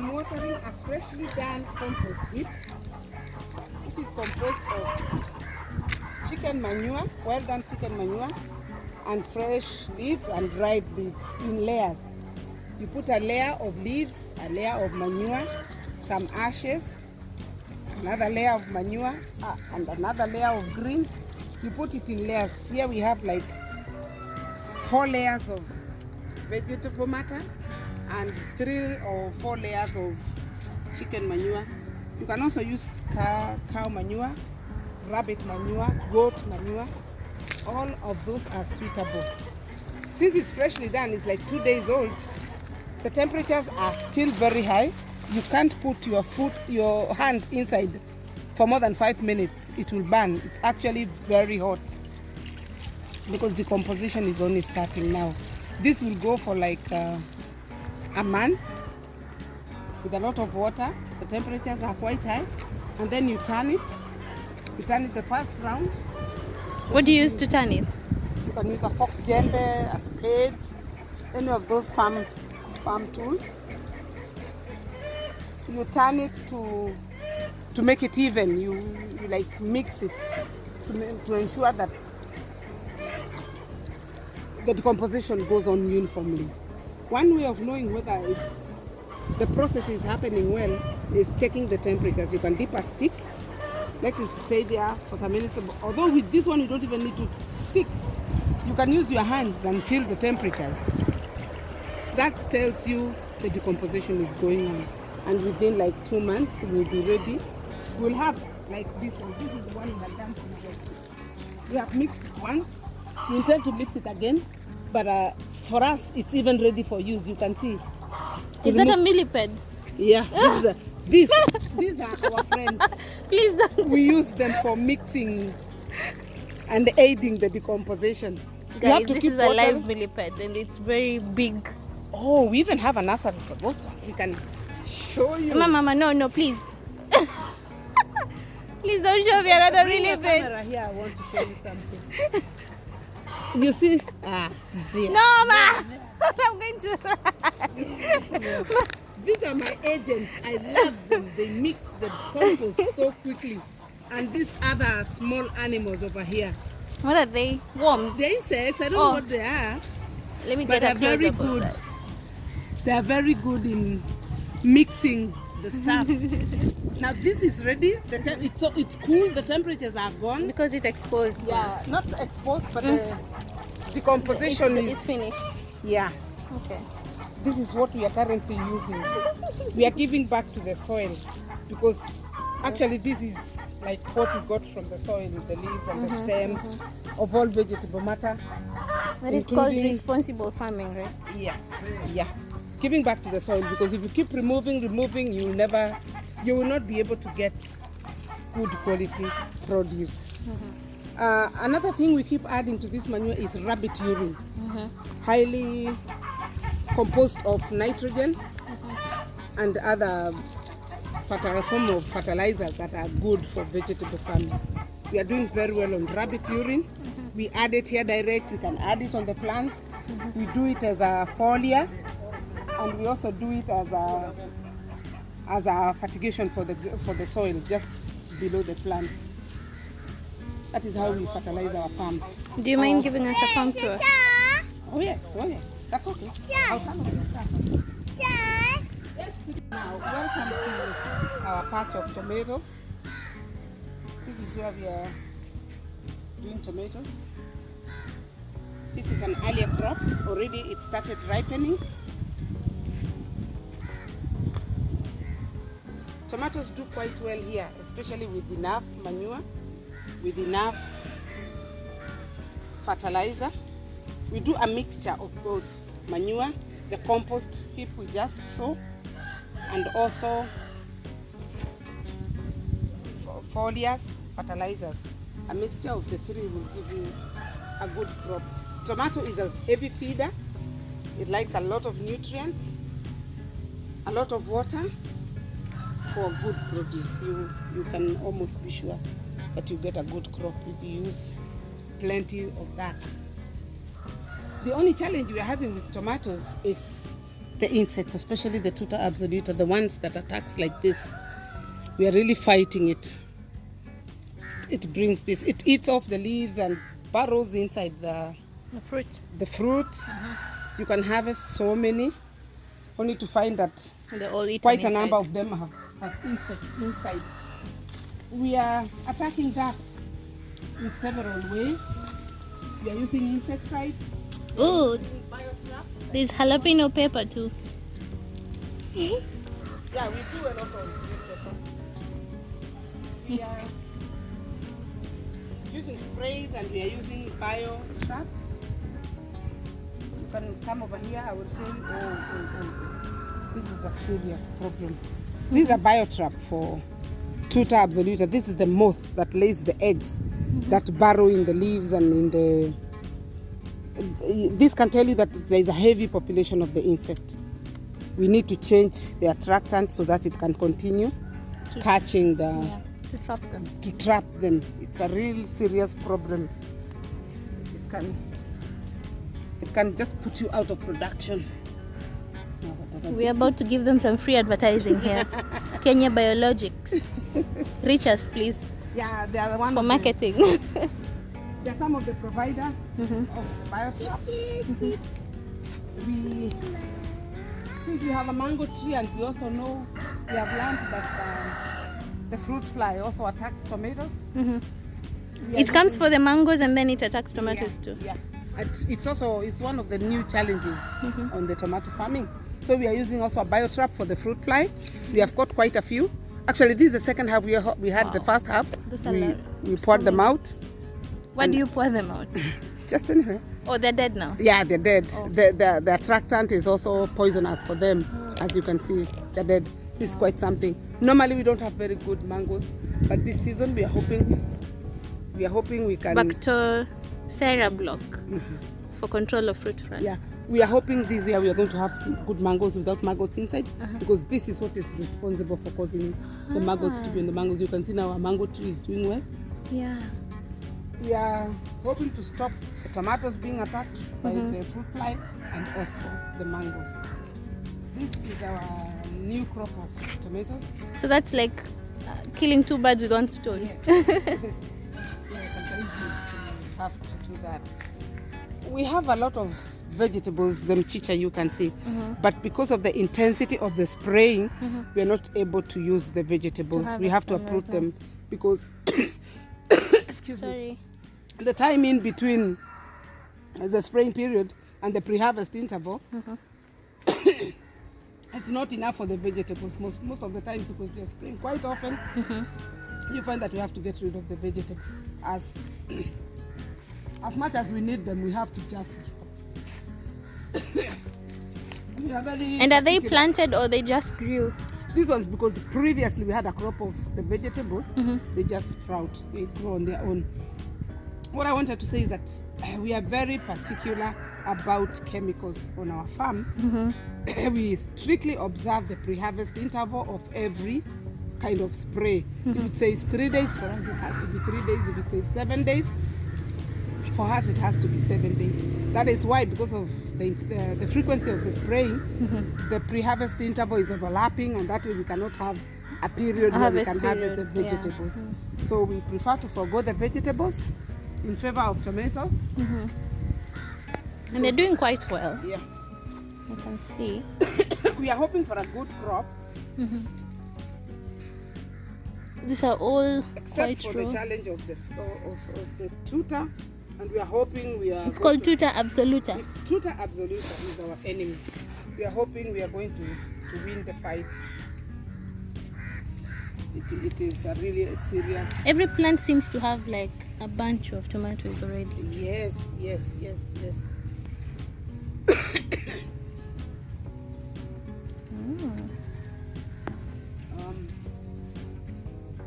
I'm watering a freshly done compost heap, which is composed of chicken manure, well done chicken manure, and fresh leaves and dried leaves in layers. You put a layer of leaves, a layer of manure, some ashes, another layer of manure, and another layer of greens. You put it in layers. Here we have like 4 layers of vegetable matter and 3 or 4 layers of chicken manure. You can also use cow manure, rabbit manure, goat manure. All of those are suitable. Since it's freshly done, it's like 2 days old, the temperatures are still very high. You can't put your hand inside for more than 5 minutes. It will burn. It's actually very hot because decomposition is only starting now. This will go for like a month with a lot of water. The temperatures are quite high, and then you turn it. You turn it the first round. What do you use to turn it? You can use a fork djembe, a spade, any of those farm tools. You turn it to make it even. You like mix it to ensure that the decomposition goes on uniformly. One way of knowing whether the process is happening well is checking the temperatures. You can dip a stick, let it stay there for some minutes. Although with this one you don't even need to stick. You can use your hands and feel the temperatures. That tells you the decomposition is going on. And within like 2 months we'll be ready. We'll have like this one. This is the one in the dump. We have mixed it once. We intend to mix it again, but for us it's even ready for use. You can see. Is that a millipede? Yeah, these are our friends. Please don't. We use them for mixing and aiding the decomposition. Guys, this is a live millipede and it's very big. Oh, we even have a nursery for those ones. We can show you. Mama, no, please. Please don't show me another millipede. Camera here, I want to show you something. You see? There. No, Ma! I'm going to. These are my agents. I love them. They mix the compost so quickly. And these other small animals over here. What are they? Worms? They're insects. I don't know what they are. Let me But get they're very good. They are very good in mixing the stuff. Now this is ready. It's cool. The temperatures are gone. Because it's exposed. Yeah, not exposed, but the decomposition is finished. Yeah. Okay. This is what we are currently using. We are giving back to the soil because actually this is like what we got from the soil, the leaves and the stems of all vegetable matter. That is called responsible farming, right? Yeah. Giving back to the soil, because if you keep removing, you will not be able to get good quality produce. Another thing we keep adding to this manure is rabbit urine. Highly composed of nitrogen and other form of fertilizers that are good for vegetable farming. We are doing very well on rabbit urine. We add it here direct. We can add it on the plants. We do it as a foliar, and we also do it as a fertigation for the soil just below the plant. That is how we fertilize our farm. Do you mind giving us a farm tour? Oh yes, that's okay. I'll come on this time. Now, welcome to our patch of tomatoes. This is where we are doing tomatoes. This is an earlier crop. Already it started ripening. Tomatoes do quite well here, especially with enough manure, with enough fertilizer. We do a mixture of both manure, the compost heap we just saw, and also foliars, fertilizers. A mixture of the three will give you a good crop. Tomato is a heavy feeder. It likes a lot of nutrients, a lot of water for good produce. You can almost be sure that you get a good crop if you use plenty of that. The only challenge we are having with tomatoes is the insects, especially the tuta absoluta, the ones that attacks like this. We are really fighting it. It brings this, it eats off the leaves and burrows inside the fruit. You can harvest so many, only to find that They're all eaten quite a inside. number of them have insects inside. We are attacking that in several ways. We are using insecticide. Oh, there's jalapeno pepper too. Yeah, we do a lot of pepper. We are using sprays and we are using bio traps. You can come over here, I will show you. Oh. This is a serious problem. This is a biotrap for tuta absoluta. This is the moth that lays the eggs that burrow in the leaves and in the... This can tell you that there is a heavy population of the insect. We need to change the attractant so that it can continue catching the... Yeah, to trap them. To trap them. It's a real serious problem. It can just put you out of production. We're about to give them some free advertising here. Kenya Biologics. Reach us, please. Yeah, they are the one for marketing. They're some of the providers of the biotrap. Since we have a mango tree and we also know, we have learned that the fruit fly also attacks tomatoes. It comes for the mangoes and then it attacks tomatoes too. Yeah. It's one of the new challenges on the tomato farming. So we are using also a biotrap for the fruit fly. We have got quite a few. Actually, this is the second half. We had the first half. We poured them out. Why do you pour them out? Just in here. Oh, they're dead now? Yeah, they're dead. Oh. The attractant is also poisonous for them. As you can see, they're dead. This is quite something. Normally, we don't have very good mangoes, but this season we are hoping we can... Bactocera block for control of fruit fly. Yeah, we are hoping this year we are going to have good mangoes without maggots inside, because this is what is responsible for causing the maggots to be in the mangoes. You can see now our mango tree is doing well. Yeah. We are hoping to stop the tomatoes being attacked by the fruit fly and also the mangoes. This is our new crop of tomatoes. So that's like killing two birds with one stone. Yes. Sometimes we have to do that. We have a lot of vegetables, the mchicha you can see, but because of the intensity of the spraying, we are not able to use the vegetables. We have to uproot them because excuse me, the time in between the spraying period and the pre-harvest interval, it's not enough for the vegetables most of the times, because we are spraying quite often. You find that we have to get rid of the vegetables. As much as we need them, we have to just And are they planted or they just grew? These ones, because previously we had a crop of the vegetables, they just sprout, they grow on their own. What I wanted to say is that we are very particular about chemicals on our farm. We strictly observe the pre-harvest interval of every kind of spray. If it says 3 days, for us it has to be 3 days. If it says 7 days, for us it has to be 7 days. That is why, because of the frequency of the spraying, the pre-harvest interval is overlapping, and that way we cannot have a period where we can harvest the vegetables. So we prefer to forgo the vegetables in favor of tomatoes. And they're doing quite well. Yeah. You can see. We are hoping for a good crop. These are all except quite for raw. the challenge of the tuta, and we are hoping we are... It's called tuta absoluta. It's tuta absoluta is our enemy. We are hoping we are going to win the fight. It is a really serious... Every plant seems to have like a bunch of tomatoes already. Yes.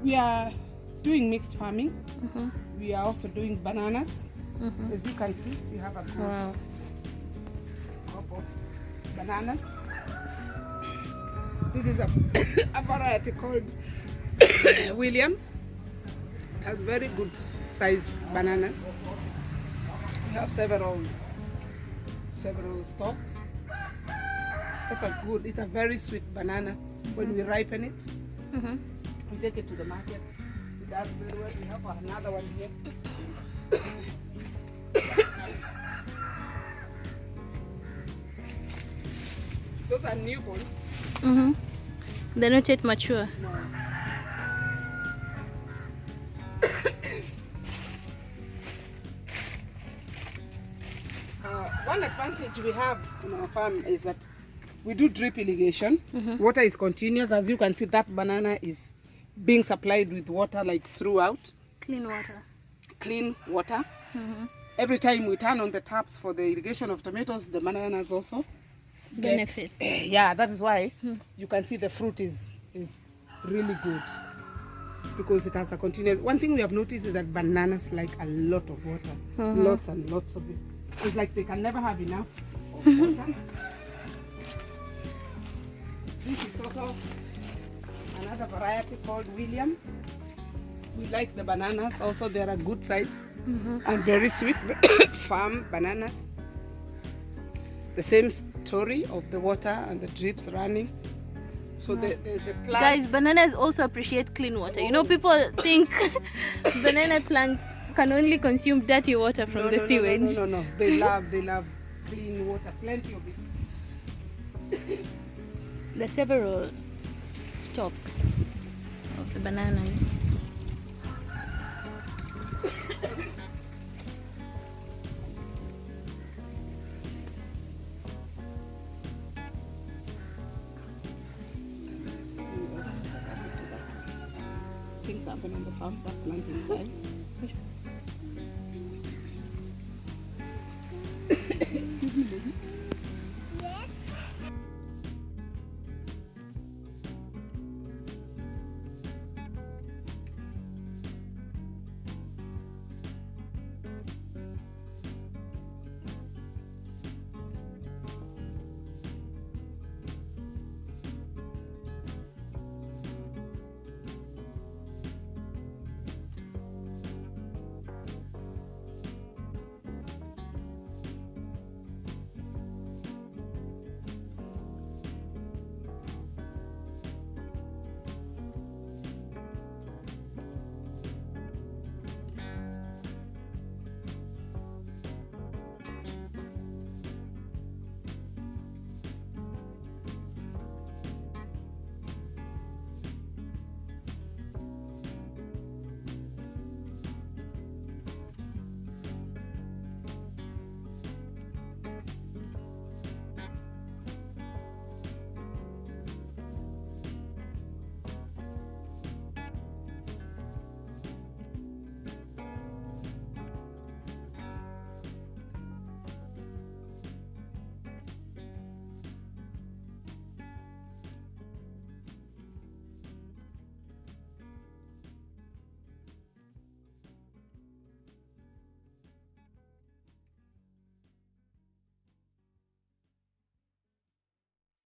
We are doing mixed farming. We are also doing bananas. As you can see, we have a crop of bananas. This is a variety called Williams. It has very good size bananas. We have several stalks. It's a very sweet banana. When we ripen it, Mm-hmm. we take it to the market. It does very well. We have another one here. Those are newborns. Mm-hmm. They're not yet mature. No. One advantage we have in our farm is that we do drip irrigation. Water is continuous. As you can see, that banana is being supplied with water like throughout. Clean water. Clean water. Mm-hmm. Every time we turn on the taps for the irrigation of tomatoes, the bananas also Benefit. yeah, that is why you can see the fruit is really good, because it has a continuous. One thing we have noticed is that bananas like a lot of water, lots and lots of it. It's like they can never have enough of water. This is also another variety called Williams. We like the bananas also. They are a good size and very sweet. Farm bananas. The same story of the water and the drips running. So the plant. Guys, bananas also appreciate clean water. You know, people think banana plants can only consume dirty water from the sewage. No. They love clean water, plenty of it. There's several stalks of the bananas. Things happen on the farm. That plant is dying.